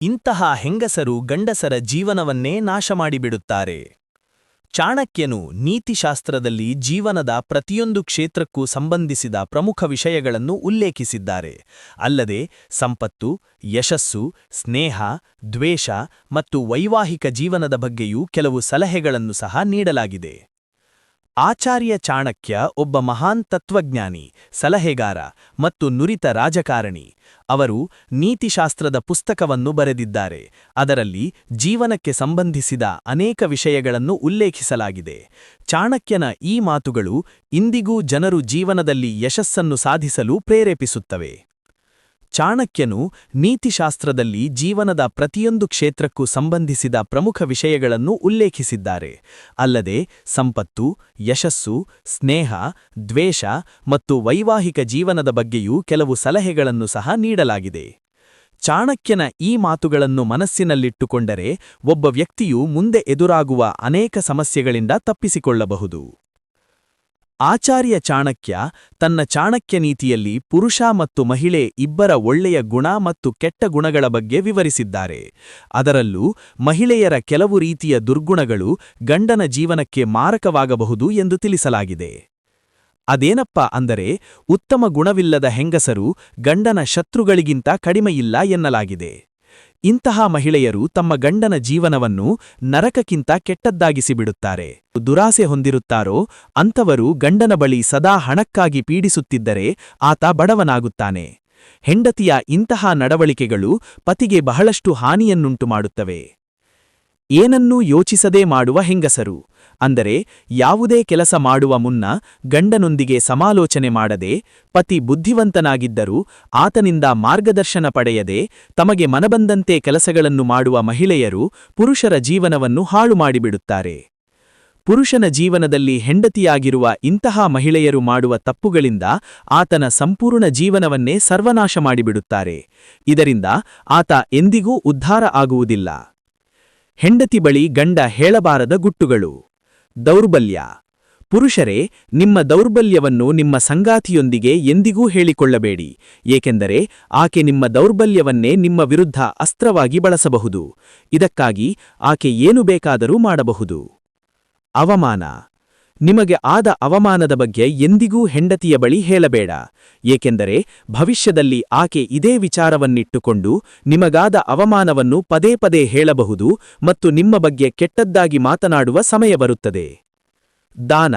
ಇಂತಹ ಹೆಂಗಸರು ಗಂಡಸರ ಜೀವನವನ್ನೇ ನಾಶಮಾಡಿಬಿಡುತ್ತಾರೆ. ಚಾಣಕ್ಯನು ನೀತಿಶಾಸ್ತ್ರದಲ್ಲಿ ಜೀವನದ ಪ್ರತಿಯೊಂದು ಕ್ಷೇತ್ರಕ್ಕೂ ಸಂಬಂಧಿಸಿದ ಪ್ರಮುಖ ವಿಷಯಗಳನ್ನು ಉಲ್ಲೇಖಿಸಿದ್ದಾರೆ. ಅಲ್ಲದೆ ಸಂಪತ್ತು, ಯಶಸ್ಸು, ಸ್ನೇಹ, ದ್ವೇಷ ಮತ್ತು ವೈವಾಹಿಕ ಜೀವನದ ಬಗ್ಗೆಯೂ ಕೆಲವು ಸಲಹೆಗಳನ್ನು ಸಹ ನೀಡಲಾಗಿದೆ. ಆಚಾರ್ಯ ಚಾಣಕ್ಯ ಒಬ್ಬ ಮಹಾನ್ ತತ್ವಜ್ಞಾನಿ, ಸಲಹೆಗಾರ ಮತ್ತು ನುರಿತ ರಾಜಕಾರಣಿ. ಅವರು ನೀತಿಶಾಸ್ತ್ರದ ಪುಸ್ತಕವನ್ನು ಬರೆದಿದ್ದಾರೆ. ಅದರಲ್ಲಿ ಜೀವನಕ್ಕೆ ಸಂಬಂಧಿಸಿದ ಅನೇಕ ವಿಷಯಗಳನ್ನು ಉಲ್ಲೇಖಿಸಲಾಗಿದೆ. ಚಾಣಕ್ಯನ ಈ ಮಾತುಗಳು ಇಂದಿಗೂ ಜನರು ಜೀವನದಲ್ಲಿ ಯಶಸ್ಸನ್ನು ಸಾಧಿಸಲು ಪ್ರೇರೇಪಿಸುತ್ತವೆ. ಚಾಣಕ್ಯನು ನೀತಿಶಾಸ್ತ್ರದಲ್ಲಿ ಜೀವನದ ಪ್ರತಿಯೊಂದು ಕ್ಷೇತ್ರಕ್ಕೂ ಸಂಬಂಧಿಸಿದ ಪ್ರಮುಖ ವಿಷಯಗಳನ್ನು ಉಲ್ಲೇಖಿಸಿದ್ದಾರೆ. ಅಲ್ಲದೆ ಸಂಪತ್ತು, ಯಶಸ್ಸು, ಸ್ನೇಹ, ದ್ವೇಷ ಮತ್ತು ವೈವಾಹಿಕ ಜೀವನದ ಬಗ್ಗೆಯೂ ಕೆಲವು ಸಲಹೆಗಳನ್ನು ಸಹ ನೀಡಲಾಗಿದೆ. ಚಾಣಕ್ಯನ ಈ ಮಾತುಗಳನ್ನು ಮನಸ್ಸಿನಲ್ಲಿಟ್ಟುಕೊಂಡರೆ ಒಬ್ಬ ವ್ಯಕ್ತಿಯು ಮುಂದೆ ಎದುರಾಗುವ ಅನೇಕ ಸಮಸ್ಯೆಗಳಿಂದ ತಪ್ಪಿಸಿಕೊಳ್ಳಬಹುದು. ಆಚಾರ್ಯ ಚಾಣಕ್ಯ ತನ್ನ ಚಾಣಕ್ಯ ನೀತಿಯಲ್ಲಿ ಪುರುಷ ಮತ್ತು ಮಹಿಳೆ ಇಬ್ಬರ ಒಳ್ಳೆಯ ಗುಣ ಮತ್ತು ಕೆಟ್ಟ ಗುಣಗಳ ಬಗ್ಗೆ ವಿವರಿಸಿದ್ದಾರೆ. ಅದರಲ್ಲೂ ಮಹಿಳೆಯರ ಕೆಲವು ರೀತಿಯ ದುರ್ಗುಣಗಳು ಗಂಡನ ಜೀವನಕ್ಕೆ ಮಾರಕವಾಗಬಹುದು ಎಂದು ತಿಳಿಸಲಾಗಿದೆ. ಅದೇನಪ್ಪಾ ಅಂದರೆ, ಉತ್ತಮ ಗುಣವಿಲ್ಲದ ಹೆಂಗಸರು ಗಂಡನ ಶತ್ರುಗಳಿಗಿಂತ ಕಡಿಮೆಯಿಲ್ಲ ಎನ್ನಲಾಗಿದೆ. ಇಂತಹ ಮಹಿಳೆಯರು ತಮ್ಮ ಗಂಡನ ಜೀವನವನ್ನು ನರಕಕ್ಕಿಂತ ಕೆಟ್ಟದ್ದಾಗಿಸಿಬಿಡುತ್ತಾರೆ. ದುರಾಸೆ ಹೊಂದಿರುತ್ತಾರೋ ಅಂಥವರು ಗಂಡನ ಬಳಿ ಸದಾ ಹಣಕ್ಕಾಗಿ ಪೀಡಿಸುತ್ತಿದ್ದರೆ ಆತ ಬಡವನಾಗುತ್ತಾನೆ. ಹೆಂಡತಿಯ ಇಂತಹ ನಡವಳಿಕೆಗಳು ಪತಿಗೆ ಬಹಳಷ್ಟು ಹಾನಿಯನ್ನುಂಟು ಮಾಡುತ್ತವೆ. ಏನನ್ನೂ ಯೋಚಿಸದೇ ಮಾಡುವ ಹೆಂಗಸರು, ಅಂದರೆ ಯಾವುದೇ ಕೆಲಸ ಮಾಡುವ ಮುನ್ನ ಗಂಡನೊಂದಿಗೆ ಸಮಾಲೋಚನೆ ಮಾಡದೆ, ಪತಿ ಬುದ್ಧಿವಂತನಾಗಿದ್ದರೂ ಆತನಿಂದ ಮಾರ್ಗದರ್ಶನ ಪಡೆಯದೆ ತಮಗೆ ಮನಬಂದಂತೆ ಕೆಲಸಗಳನ್ನು ಮಾಡುವ ಮಹಿಳೆಯರು ಪುರುಷರ ಜೀವನವನ್ನು ಹಾಳು ಮಾಡಿಬಿಡುತ್ತಾರೆ. ಪುರುಷನ ಜೀವನದಲ್ಲಿ ಹೆಂಡತಿಯಾಗಿರುವ ಇಂತಹ ಮಹಿಳೆಯರು ಮಾಡುವ ತಪ್ಪುಗಳಿಂದ ಆತನ ಸಂಪೂರ್ಣ ಜೀವನವನ್ನೇ ಸರ್ವನಾಶ ಮಾಡಿಬಿಡುತ್ತಾರೆ. ಇದರಿಂದ ಆತ ಎಂದಿಗೂ ಉದ್ಧಾರ ಆಗುವುದಿಲ್ಲ. ಹೆಂಡತಿ ಬಳಿ ಗಂಡ ಹೇಳಬಾರದ ಗುಟ್ಟುಗಳು. ದೌರ್ಬಲ್ಯ. ಪುರುಷರೇ, ನಿಮ್ಮ ದೌರ್ಬಲ್ಯವನ್ನು ನಿಮ್ಮ ಸಂಗಾತಿಯೊಂದಿಗೆ ಎಂದಿಗೂ ಹೇಳಿಕೊಳ್ಳಬೇಡಿ, ಏಕೆಂದರೆ ಆಕೆ ನಿಮ್ಮ ದೌರ್ಬಲ್ಯವನ್ನೇ ನಿಮ್ಮ ವಿರುದ್ಧ ಅಸ್ತ್ರವಾಗಿ ಬಳಸಬಹುದು. ಇದಕ್ಕಾಗಿ ಆಕೆ ಏನು ಬೇಕಾದರೂ ಮಾಡಬಹುದು. ಅವಮಾನ. ನಿಮಗೆ ಆದ ಅವಮಾನದ ಬಗ್ಗೆ ಎಂದಿಗೂ ಹೆಂಡತಿಯ ಬಳಿ ಹೇಳಬೇಡ, ಏಕೆಂದರೆ ಭವಿಷ್ಯದಲ್ಲಿ ಆಕೆ ಇದೇ ವಿಚಾರವನ್ನಿಟ್ಟುಕೊಂಡು ನಿಮಗಾದ ಅವಮಾನವನ್ನು ಪದೇ ಪದೇ ಹೇಳಬಹುದು ಮತ್ತು ನಿಮ್ಮ ಬಗ್ಗೆ ಕೆಟ್ಟದ್ದಾಗಿ ಮಾತನಾಡುವ ಸಮಯ ಬರುತ್ತದೆ. ದಾನ.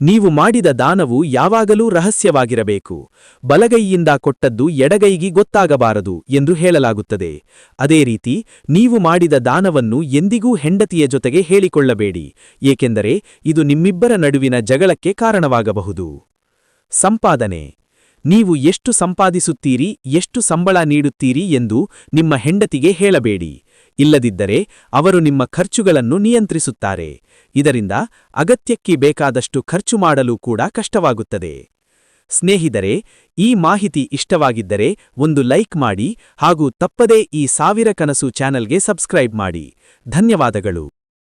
ನೀವು ಮಾಡಿದ ದಾನವು ಯಾವಾಗಲೂ ರಹಸ್ಯವಾಗಿರಬೇಕು. ಬಲಗೈಯಿಂದ ಕೊಟ್ಟದ್ದು ಎಡಗೈಗೆ ಗೊತ್ತಾಗಬಾರದು ಎಂದು ಹೇಳಲಾಗುತ್ತದೆ. ಅದೇ ರೀತಿ ನೀವು ಮಾಡಿದ ದಾನವನ್ನು ಎಂದಿಗೂ ಹೆಂಡತಿಯ ಜೊತೆಗೆ ಹೇಳಿಕೊಳ್ಳಬೇಡಿ, ಏಕೆಂದರೆ ಇದು ನಿಮ್ಮಿಬ್ಬರ ನಡುವಿನ ಜಗಳಕ್ಕೆ ಕಾರಣವಾಗಬಹುದು. ಸಂಪಾದನೆ. ನೀವು ಎಷ್ಟು ಸಂಪಾದಿಸುತ್ತೀರಿ, ಎಷ್ಟು ಸಂಬಳ ನೀಡುತ್ತೀರಿ ಎಂದು ನಿಮ್ಮ ಹೆಂಡತಿಗೆ ಹೇಳಬೇಡಿ. ಇಲ್ಲದಿದ್ದರೆ ಅವರು ನಿಮ್ಮ ಖರ್ಚುಗಳನ್ನು ನಿಯಂತ್ರಿಸುತ್ತಾರೆ. ಇದರಿಂದ ಅಗತ್ಯಕ್ಕೆ ಬೇಕಾದಷ್ಟು ಖರ್ಚು ಮಾಡಲು ಕೂಡ ಕಷ್ಟವಾಗುತ್ತದೆ. ಸ್ನೇಹಿತರೆ, ಈ ಮಾಹಿತಿ ಇಷ್ಟವಾಗಿದ್ದರೆ ಒಂದು ಲೈಕ್ ಮಾಡಿ ಹಾಗೂ ತಪ್ಪದೇ ಈ 1000 ಕನಸು ಚಾನೆಲ್ಗೆ ಸಬ್ಸ್ಕ್ರೈಬ್ ಮಾಡಿ. ಧನ್ಯವಾದಗಳು.